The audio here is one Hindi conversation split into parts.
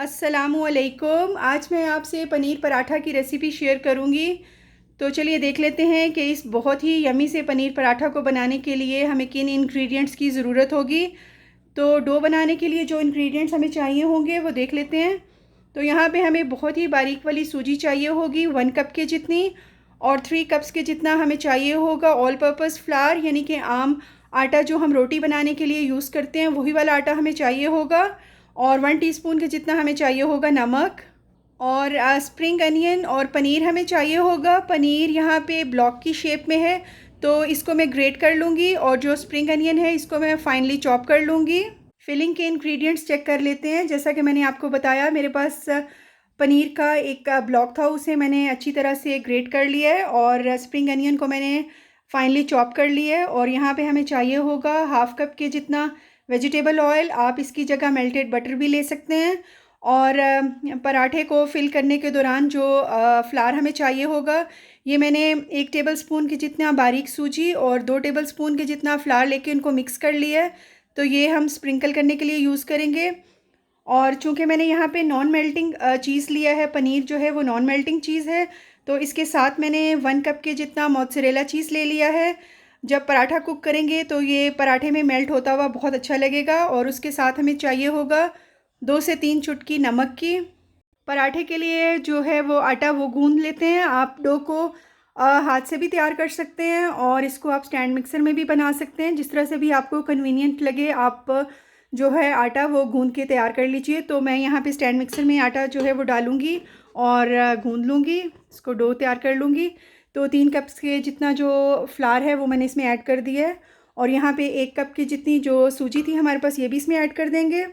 अस्सलामुअलैकुम। आज मैं आपसे पनीर पराठा की रेसिपी शेयर करूंगी। तो चलिए देख लेते हैं कि इस बहुत ही यमी से पनीर पराठा को बनाने के लिए हमें किन इंग्रेडिएंट्स की ज़रूरत होगी। तो डो बनाने के लिए जो इंग्रेडिएंट्स हमें चाहिए होंगे वो देख लेते हैं। तो यहाँ पे हमें बहुत ही बारीक वाली सूजी चाहिए होगी 1 कप के जितनी, और 3 कप्स के जितना हमें चाहिए होगा ऑल पर्पज़ फ्लावर, यानी कि आम आटा जो हम रोटी बनाने के लिए यूज़ करते हैं वही वाला आटा हमें चाहिए होगा। और 1 टीस्पून के जितना हमें चाहिए होगा नमक, और स्प्रिंग अनियन और पनीर हमें चाहिए होगा। पनीर यहाँ पे ब्लॉक की शेप में है तो इसको मैं ग्रेट कर लूँगी, और जो स्प्रिंग अनियन है इसको मैं फाइनली चॉप कर लूँगी। फिलिंग के इंग्रेडिएंट्स चेक कर लेते हैं। जैसा कि मैंने आपको बताया, मेरे पास पनीर का एक ब्लॉक था, उसे मैंने अच्छी तरह से ग्रेट कर लिया है, और स्प्रिंग अनियन को मैंने फाइनली चॉप कर लिया है। और यहाँ पे हमें चाहिए होगा 1/2 कप के जितना वेजिटेबल ऑयल। आप इसकी जगह मेल्टेड बटर भी ले सकते हैं। और पराठे को फिल करने के दौरान जो फ्लावर हमें चाहिए होगा, ये मैंने 1 टेबलस्पून के जितना बारीक सूजी और 2 टेबलस्पून के जितना फ्लावर लेके उनको मिक्स कर लिया है। तो ये हम स्प्रिंकल करने के लिए यूज़ करेंगे। और चूँकि मैंने यहाँ पे नॉन मेल्टिंग चीज़ लिया है, पनीर जो है वो नॉन मेल्टिंग चीज़ है, तो इसके साथ मैंने 1 कप के जितना मोज़रेला चीज़ ले लिया है। जब पराठा कुक करेंगे तो ये पराठे में मेल्ट होता हुआ बहुत अच्छा लगेगा। और उसके साथ हमें चाहिए होगा 2 से 3 चुटकी नमक की। पराठे के लिए जो है वो आटा वो गूंद लेते हैं। आप डो को हाथ से भी तैयार कर सकते हैं, और इसको आप स्टैंड मिक्सर में भी बना सकते हैं। जिस तरह से भी आपको कन्वीनियंट लगे आप जो है आटा वो गूंद के तैयार कर लीजिए। तो मैं यहाँ पे स्टैंड मिक्सर में आटा जो है वो डालूँगी और गूंद लूँगी, इसको डो तैयार कर लूँगी। तो 3 कप्स के जितना जो फ्लावर है वो मैंने इसमें ऐड कर दिया है। और यहाँ पे 1 कप की जितनी जो सूजी थी हमारे पास, ये भी इसमें ऐड कर देंगे।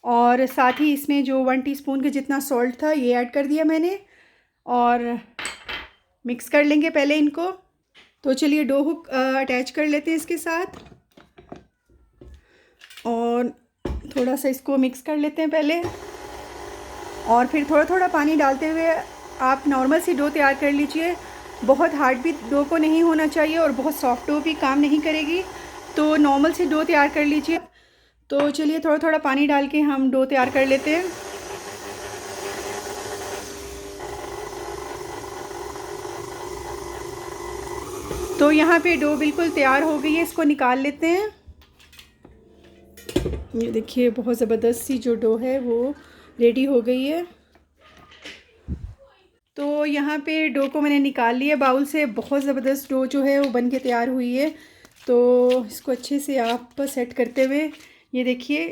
और साथ ही इसमें जो 1 टीस्पून के जितना सॉल्ट था ये ऐड कर दिया मैंने, और मिक्स कर लेंगे पहले इनको। तो चलिए डो हुक अटैच कर लेते हैं इसके साथ, और थोड़ा सा इसको मिक्स कर लेते हैं पहले, और फिर थोड़ा थोड़ा पानी डालते हुए आप नॉर्मल सी डो तैयार कर लीजिए। बहुत हार्ड भी डो को नहीं होना चाहिए, और बहुत सॉफ्ट डो भी काम नहीं करेगी। तो नॉर्मल सी डो तैयार कर लीजिए। तो चलिए थोड़ा थोड़ा पानी डाल के हम डो तैयार कर लेते हैं। तो यहाँ पे डो बिल्कुल तैयार हो गई है, इसको निकाल लेते हैं। ये देखिए बहुत ज़बरदस्त सी जो डो है वो रेडी हो गई है। तो यहाँ पे डो को मैंने निकाल लिया बाउल से। बहुत ज़बरदस्त डो जो है वो बन के तैयार हुई है। तो इसको अच्छे से आप सेट करते हुए, ये देखिए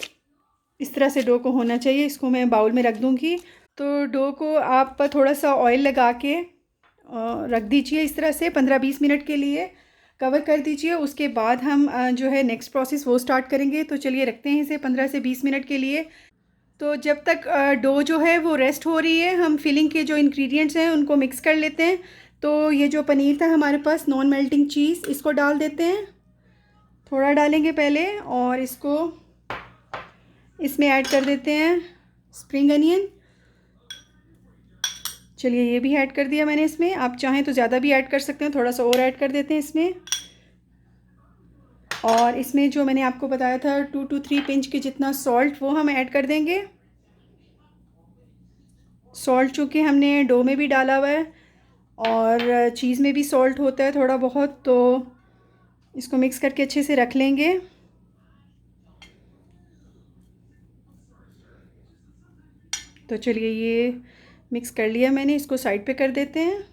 इस तरह से डो को होना चाहिए। इसको मैं बाउल में रख दूँगी। तो डो को आप थोड़ा सा ऑयल लगा के रख दीजिए इस तरह से 15-20 मिनट के लिए कवर कर दीजिए। उसके बाद हम जो है नेक्स्ट प्रोसेस वो स्टार्ट करेंगे। तो चलिए रखते हैं इसे 15 से 20 मिनट के लिए। तो जब तक डो जो है वो रेस्ट हो रही है, हम फिलिंग के जो इंग्रेडिएंट्स हैं उनको मिक्स कर लेते हैं। तो ये जो पनीर था हमारे पास नॉन मेल्टिंग चीज़, इसको डाल देते हैं। थोड़ा डालेंगे पहले, और इसको इसमें ऐड कर देते हैं स्प्रिंग अनियन। चलिए ये भी ऐड कर दिया मैंने इसमें। आप चाहें तो ज़्यादा भी ऐड कर सकते हैं, थोड़ा सा और ऐड कर देते हैं इसमें। और इसमें जो मैंने आपको बताया था 2 to 3 पिंच के जितना सॉल्ट, वो हम ऐड कर देंगे। सॉल्ट चूँकि हमने डो में भी डाला हुआ है, और चीज़ में भी सॉल्ट होता है थोड़ा बहुत, तो इसको मिक्स करके अच्छे से रख लेंगे। तो चलिए ये मिक्स कर लिया मैंने, इसको साइड पे कर देते हैं।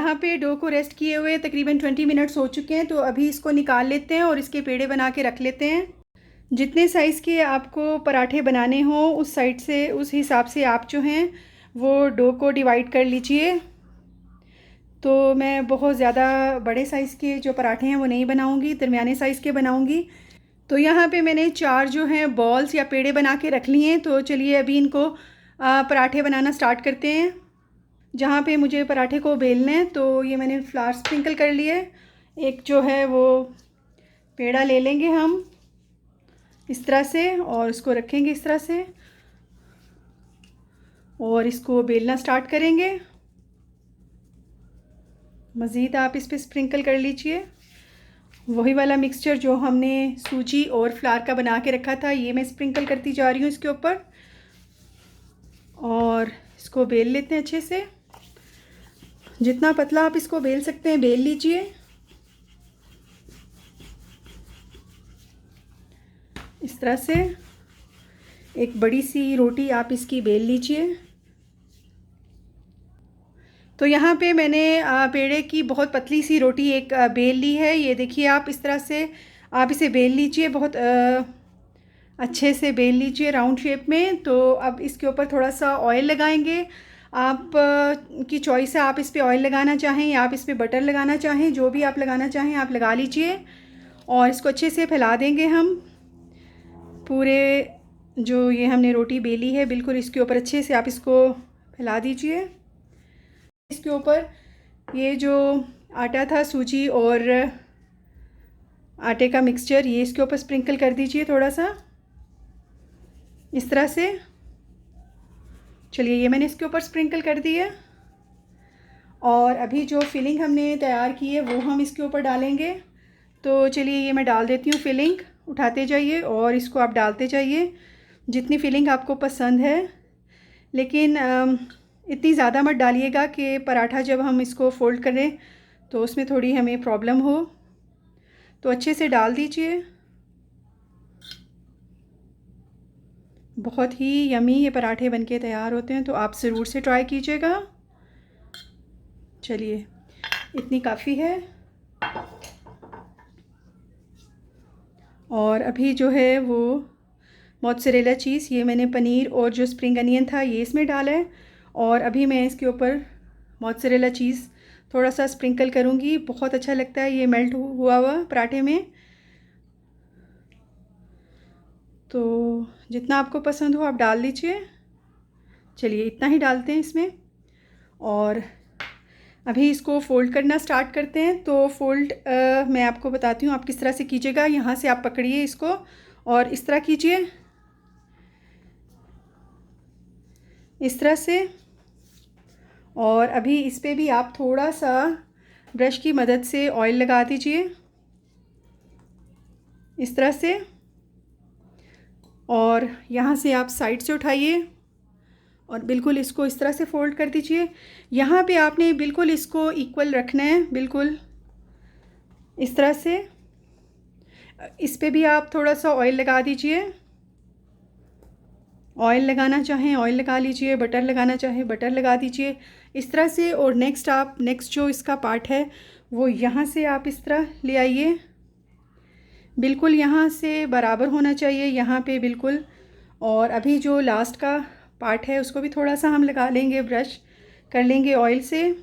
यहाँ पे डो को रेस्ट किए हुए तकरीबन 20 मिनट्स हो चुके हैं। तो अभी इसको निकाल लेते हैं और इसके पेड़े बना के रख लेते हैं। जितने साइज़ के आपको पराठे बनाने हो उस साइड से, उस हिसाब से आप जो हैं वो डो को डिवाइड कर लीजिए। तो मैं बहुत ज़्यादा बड़े साइज़ के जो पराठे हैं वो नहीं बनाऊंगी, दरमियाने साइज़ के बनाऊंगी। तो यहाँ पे मैंने 4 जो हैं बॉल्स या पेड़े बना के रख लिए हैं। तो चलिए अभी इनको पराठे बनाना स्टार्ट करते हैं। जहाँ पे मुझे पराठे को बेलना है, तो ये मैंने फ्लावर स्प्रिंकल कर लिए। एक जो है वो पेड़ा ले लेंगे हम इस तरह से, और इसको रखेंगे इस तरह से, और इसको बेलना स्टार्ट करेंगे। मज़ीद आप इस पर स्प्रिंकल कर लीजिए। वही वाला मिक्सचर जो हमने सूजी और फ्लावर का बना के रखा था, ये मैं स्प्रिंकल करती जा रही हूँ इसके ऊपर। इसको बेल लेते हैं अच्छे से। जितना पतला आप इसको बेल सकते हैं बेल लीजिए। इस तरह से एक बड़ी सी रोटी आप इसकी बेल लीजिए। तो यहाँ पे मैंने पेड़े की बहुत पतली सी रोटी एक बेल ली है। ये देखिए, आप इस तरह से आप इसे बेल लीजिए, बहुत अच्छे से बेल लीजिए राउंड शेप में। तो अब इसके ऊपर थोड़ा सा ऑयल लगाएंगे। आप की चॉइस है, आप इस पर ऑयल लगाना चाहें या आप इस पर बटर लगाना चाहें, जो भी आप लगाना चाहें आप लगा लीजिए। और इसको अच्छे से फैला देंगे हम पूरे, जो ये हमने रोटी बेली है बिल्कुल इसके ऊपर अच्छे से आप इसको फैला दीजिए। इसके ऊपर ये जो आटा था, सूजी और आटे का मिक्सचर, ये इसके ऊपर स्प्रिंकल कर दीजिए थोड़ा सा इस तरह से। चलिए, ये मैंने इसके ऊपर स्प्रिंकल कर दिया। और अभी जो फिलिंग हमने तैयार की है वो हम इसके ऊपर डालेंगे। तो चलिए, ये मैं डाल देती हूँ फिलिंग। उठाते जाइए और इसको आप डालते जाइए जितनी फिलिंग आपको पसंद है, लेकिन इतनी ज़्यादा मत डालिएगा कि पराठा जब हम इसको फ़ोल्ड करें तो उसमें थोड़ी हमें प्रॉब्लम हो। तो अच्छे से डाल दीजिए। बहुत ही यमी ये पराठे बनके तैयार होते हैं, तो आप ज़रूर से ट्राई कीजिएगा। चलिए, इतनी काफ़ी है। और अभी जो है वो मोज़रेला चीज़, ये मैंने पनीर और जो स्प्रिंग अनियन था ये इसमें डाला है। और अभी मैं इसके ऊपर मोज़रेला चीज़ थोड़ा सा स्प्रिंकल करूँगी। बहुत अच्छा लगता है ये मेल्ट हुआ हुआ पराठे में। तो जितना आपको पसंद हो आप डाल लीजिए। चलिए, इतना ही डालते हैं इसमें। और अभी इसको फ़ोल्ड करना स्टार्ट करते हैं। तो फ़ोल्ड मैं आपको बताती हूँ आप किस तरह से कीजिएगा। यहाँ से आप पकड़िए इसको और इस तरह कीजिए, इस तरह से। और अभी इस पे भी आप थोड़ा सा ब्रश की मदद से ऑयल लगा दीजिए इस तरह से। और यहाँ से आप साइड से उठाइए और बिल्कुल इसको इस तरह से फ़ोल्ड कर दीजिए। यहाँ पे आपने बिल्कुल इसको इक्वल रखना है, बिल्कुल इस तरह से। इस पे भी आप थोड़ा सा ऑयल लगा दीजिए। ऑयल लगाना चाहें ऑयल लगा लीजिए, बटर लगाना चाहें बटर लगा दीजिए इस तरह से। और नेक्स्ट जो इसका पार्ट है वो यहाँ से आप इस तरह ले आइए, बिल्कुल यहाँ से बराबर होना चाहिए यहाँ पे बिल्कुल। और अभी जो लास्ट का पार्ट है उसको भी थोड़ा सा हम लगा लेंगे, ब्रश कर लेंगे ऑयल से।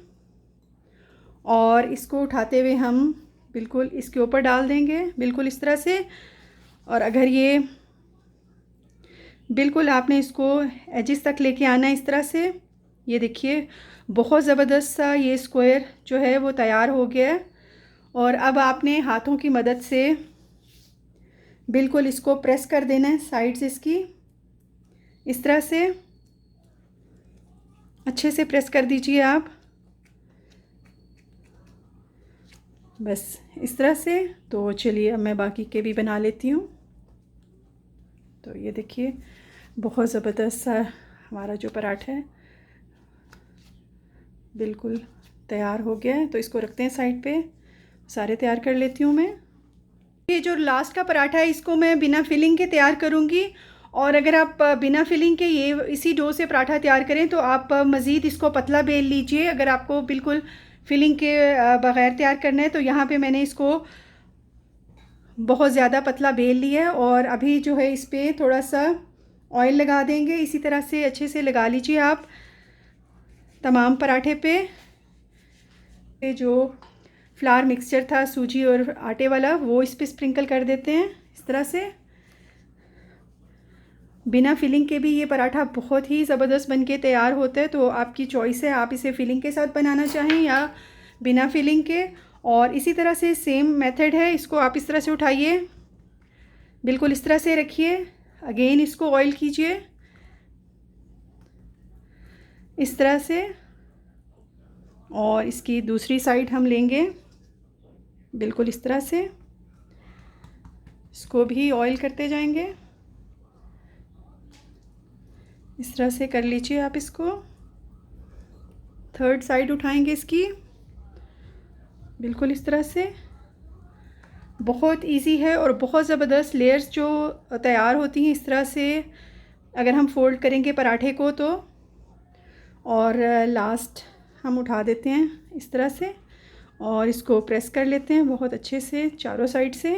और इसको उठाते हुए हम बिल्कुल इसके ऊपर डाल देंगे, बिल्कुल इस तरह से। और अगर ये बिल्कुल आपने इसको एजिस तक लेके आना है इस तरह से। ये देखिए, बहुत ज़बरदस्त सा ये स्क्वायर जो है वो तैयार हो गया है। और अब आपने हाथों की मदद से बिल्कुल इसको प्रेस कर देना है साइड्स इसकी, इस तरह से अच्छे से प्रेस कर दीजिए आप, बस इस तरह से। तो चलिए, अब मैं बाकी के भी बना लेती हूँ। तो ये देखिए, बहुत ज़बरदस्त सा हमारा जो पराठा है बिल्कुल तैयार हो गया है। तो इसको रखते हैं साइड पे, सारे तैयार कर लेती हूँ मैं। ये जो लास्ट का पराठा है इसको मैं बिना फिलिंग के तैयार करूँगी। और अगर आप बिना फिलिंग के ये इसी डो से पराठा तैयार करें तो आप मज़ीद इसको पतला बेल लीजिए। अगर आपको बिल्कुल फिलिंग के बग़ैर तैयार करना है तो यहाँ पे मैंने इसको बहुत ज़्यादा पतला बेल लिया है। और अभी जो है इस पर थोड़ा सा ऑयल लगा देंगे, इसी तरह से अच्छे से लगा लीजिए आप तमाम पराठे पे। जो फ्लावर मिक्सचर था सूजी और आटे वाला वो इस पर स्प्रिंकल कर देते हैं इस तरह से। बिना फिलिंग के भी ये पराठा बहुत ही ज़बरदस्त बनके तैयार होता है। तो आपकी चॉइस है, आप इसे फिलिंग के साथ बनाना चाहें या बिना फिलिंग के। और इसी तरह से सेम मेथड है, इसको आप इस तरह से उठाइए, बिल्कुल इस तरह से रखिए, अगेन इसको ऑयल कीजिए इस तरह से। और इसकी दूसरी साइड हम लेंगे बिल्कुल इस तरह से, इसको भी ऑयल करते जाएंगे, इस तरह से कर लीजिए आप इसको। थर्ड साइड उठाएंगे इसकी, बिल्कुल इस तरह से। बहुत इजी है और बहुत ज़बरदस्त लेयर्स जो तैयार होती हैं इस तरह से अगर हम फोल्ड करेंगे पराठे को तो। और लास्ट हम उठा देते हैं इस तरह से और इसको प्रेस कर लेते हैं बहुत अच्छे से चारों साइड से।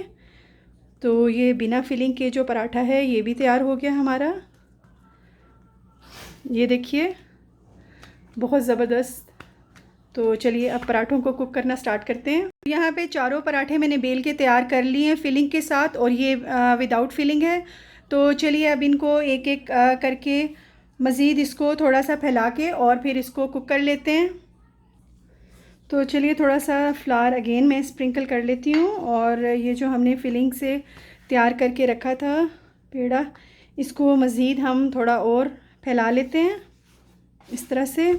तो ये बिना फिलिंग के जो पराठा है ये भी तैयार हो गया हमारा। ये देखिए बहुत ज़बरदस्त। तो चलिए अब पराठों को कुक करना स्टार्ट करते हैं। यहाँ पे चारों पराठे मैंने बेल के तैयार कर लिए हैं फिलिंग के साथ और ये विदाउट फिलिंग है। तो चलिए अब इनको एक एक करके मज़ीद इसको थोड़ा सा फैला के और फिर इसको कुक कर लेते हैं। तो चलिए थोड़ा सा फ्लावर अगेन मैं स्प्रिंकल कर लेती हूँ और ये जो हमने फिलिंग से तैयार करके रखा था पेड़ा, इसको मज़ीद हम थोड़ा और फैला लेते हैं इस तरह से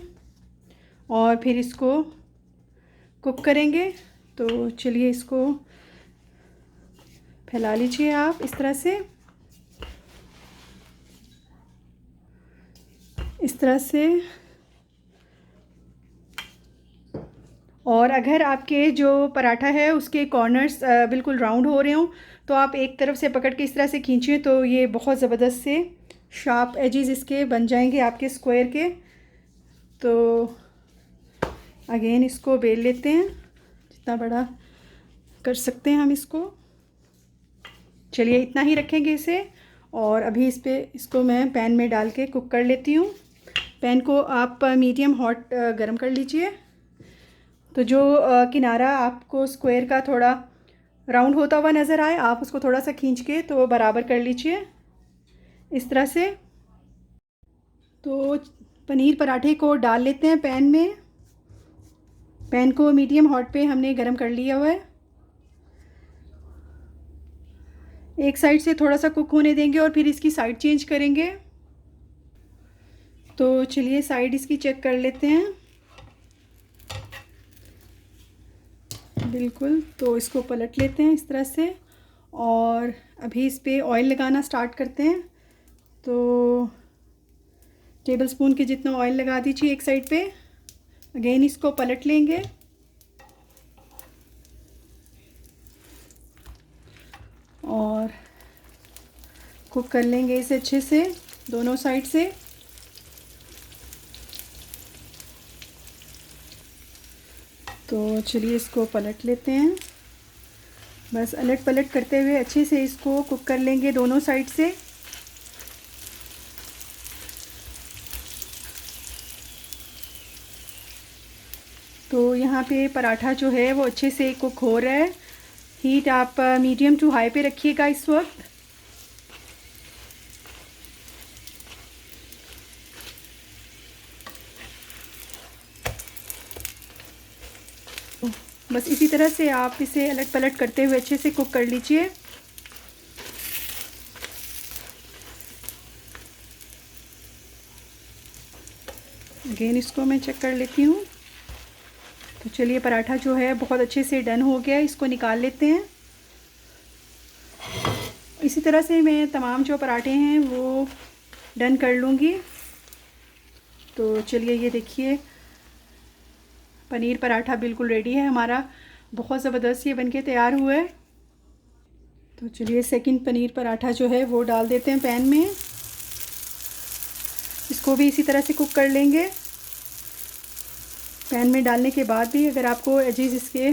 और फिर इसको कुक करेंगे। तो चलिए इसको फैला लीजिए आप इस तरह से, इस तरह से। और अगर आपके जो पराठा है उसके कॉर्नर्स बिल्कुल राउंड हो रहे हों तो आप एक तरफ से पकड़ के इस तरह से खींचिए तो ये बहुत ज़बरदस्त से शार्प एजेस इसके बन जाएंगे आपके स्क्वायर के। तो अगेन इसको बेल लेते हैं जितना बड़ा कर सकते हैं हम इसको। चलिए इतना ही रखेंगे इसे और अभी इस पे इसको मैं पैन में डाल के कुक कर लेती हूँ। पैन को आप मीडियम हॉट गरम कर लीजिए। तो जो किनारा आपको स्क्वायर का थोड़ा राउंड होता हुआ नज़र आए आप उसको थोड़ा सा खींच के तो बराबर कर लीजिए इस तरह से। तो पनीर पराठे को डाल लेते हैं पैन में। पैन को मीडियम हॉट पे हमने गरम कर लिया हुआ है। एक साइड से थोड़ा सा कुक होने देंगे और फिर इसकी साइड चेंज करेंगे। तो चलिए साइड इसकी चेक कर लेते हैं बिल्कुल। तो इसको पलट लेते हैं इस तरह से और अभी इस पे ऑयल लगाना स्टार्ट करते हैं। तो टेबल स्पून के जितना ऑयल लगा दीजिए एक साइड पे। अगेन इसको पलट लेंगे और कुक कर लेंगे इसे अच्छे से दोनों साइड से। तो चलिए इसको पलट लेते हैं, बस अलट पलट करते हुए अच्छे से इसको कुक कर लेंगे दोनों साइड से। तो यहाँ पे पराठा जो है वो अच्छे से कुक हो रहा है। हीट आप मीडियम टू हाई पे रखिएगा इस वक्त। बस इसी तरह से आप इसे अलट पलट करते हुए अच्छे से कुक कर लीजिए। अगेन इसको मैं चेक कर लेती हूँ। तो चलिए पराठा जो है बहुत अच्छे से डन हो गया, इसको निकाल लेते हैं। इसी तरह से मैं तमाम जो पराठे हैं वो डन कर लूँगी। तो चलिए ये देखिए पनीर पराठा बिल्कुल रेडी है हमारा, बहुत ज़बरदस्त ये बनके तैयार हुआ है। तो चलिए सेकंड पनीर पराठा जो है वो डाल देते हैं पैन में। इसको भी इसी तरह से कुक कर लेंगे। पैन में डालने के बाद भी अगर आपको एजेस इसके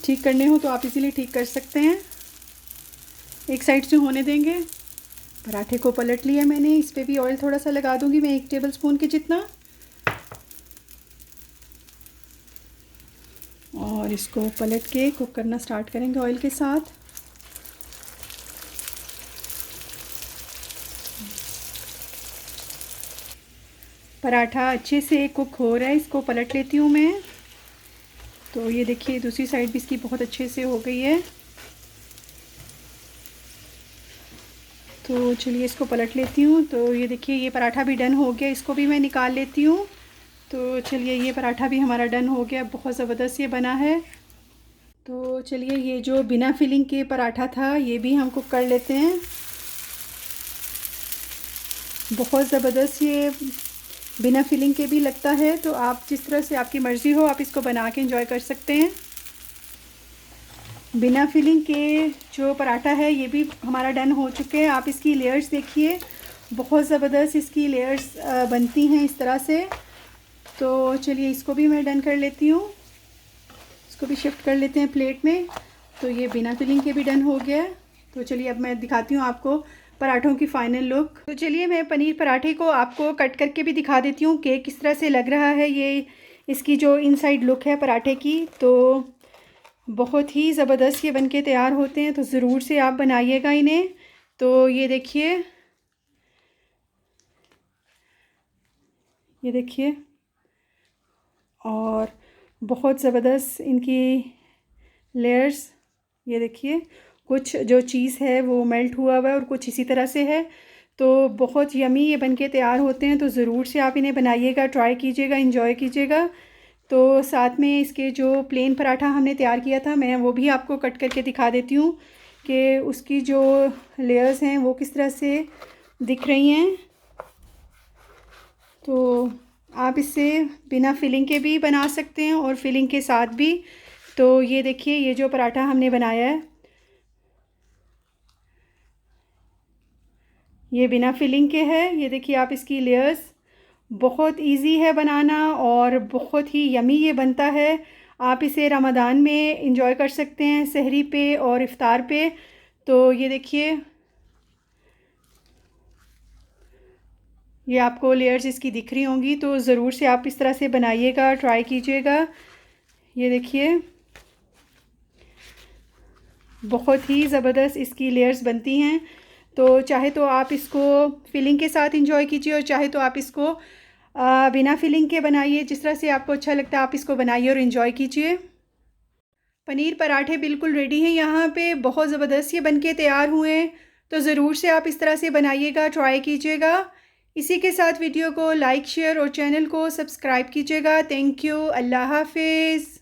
ठीक करने हो तो आप इजीली ठीक कर सकते हैं। एक साइड से होने देंगे। पराठे को पलट लिया मैंने, इस पर भी ऑयल थोड़ा सा लगा दूंगी मैं 1 टेबल स्पून के जितना और इसको पलट के कुक करना स्टार्ट करेंगे ऑयल के साथ। पराठा अच्छे से कुक हो रहा है, इसको पलट लेती हूँ मैं। तो ये देखिए दूसरी साइड भी इसकी बहुत अच्छे से हो गई है। तो चलिए इसको पलट लेती हूँ। तो ये देखिए ये पराठा भी डन हो गया, इसको भी मैं निकाल लेती हूँ। तो चलिए ये पराठा भी हमारा डन हो गया, बहुत ज़बरदस्त ये बना है। तो चलिए ये जो बिना फिलिंग के पराठा था ये भी हम कुक कर लेते हैं। बहुत ज़बरदस्त ये बिना फिलिंग के भी लगता है। तो आप जिस तरह से आपकी मर्ज़ी हो आप इसको बना के एंजॉय कर सकते हैं। बिना फिलिंग के जो पराठा है ये भी हमारा डन हो चुके हैं। आप इसकी लेयर्स देखिए, बहुत ज़बरदस्त इसकी लेयर्स बनती हैं इस तरह से। तो चलिए इसको भी मैं डन कर लेती हूँ, इसको भी शिफ्ट कर लेते हैं प्लेट में। तो ये बिना फिलिंग के भी डन हो गया। तो चलिए अब मैं दिखाती हूँ आपको पराठों की फ़ाइनल लुक। तो चलिए मैं पनीर पराठे को आपको कट करके भी दिखा देती हूँ कि किस तरह से लग रहा है ये इसकी जो इनसाइड लुक है पराठे की। तो बहुत ही ज़बरदस्त ये बनके तैयार होते हैं, तो ज़रूर से आप बनाइएगा इन्हें। तो ये देखिए, ये देखिए, और बहुत ज़बरदस्त इनकी लेयर्स। ये देखिए, कुछ जो चीज़ है वो मेल्ट हुआ हुआ है और कुछ इसी तरह से है। तो बहुत यमी ये बनके तैयार होते हैं। तो ज़रूर से आप इन्हें बनाइएगा, ट्राई कीजिएगा, इंजॉय कीजिएगा। तो साथ में इसके जो प्लेन पराठा हमने तैयार किया था मैं वो भी आपको कट करके दिखा देती हूँ कि उसकी जो लेयर्स हैं वो किस तरह से दिख रही हैं। तो आप इससे बिना फिलिंग के भी बना सकते हैं और फिलिंग के साथ भी। तो ये देखिए, ये जो पराठा हमने बनाया है ये बिना फिलिंग के है। ये देखिए आप इसकी लेयर्स, बहुत इजी है बनाना और बहुत ही यमी ये बनता है। आप इसे रमज़ान में इंजॉय कर सकते हैं, सहरी पे और इफ़्तार पे। तो ये देखिए, ये आपको लेयर्स इसकी दिख रही होंगी। तो ज़रूर से आप इस तरह से बनाइएगा, ट्राई कीजिएगा। ये देखिए, बहुत ही ज़बरदस्त इसकी लेयर्स बनती हैं। तो चाहे तो आप इसको फिलिंग के साथ इंजॉय कीजिए और चाहे तो आप इसको बिना फिलिंग के बनाइए। जिस तरह से आपको अच्छा लगता है आप इसको बनाइए और इन्जॉय कीजिए। पनीर पराठे बिल्कुल रेडी हैं यहाँ पे, बहुत ज़बरदस्त ये बनके तैयार हुए हैं। तो ज़रूर से आप इस तरह से बनाइएगा, ट्राई कीजिएगा। इसी के साथ वीडियो को लाइक, शेयर और चैनल को सब्सक्राइब कीजिएगा। Thank you. अल्लाह हाफिज़।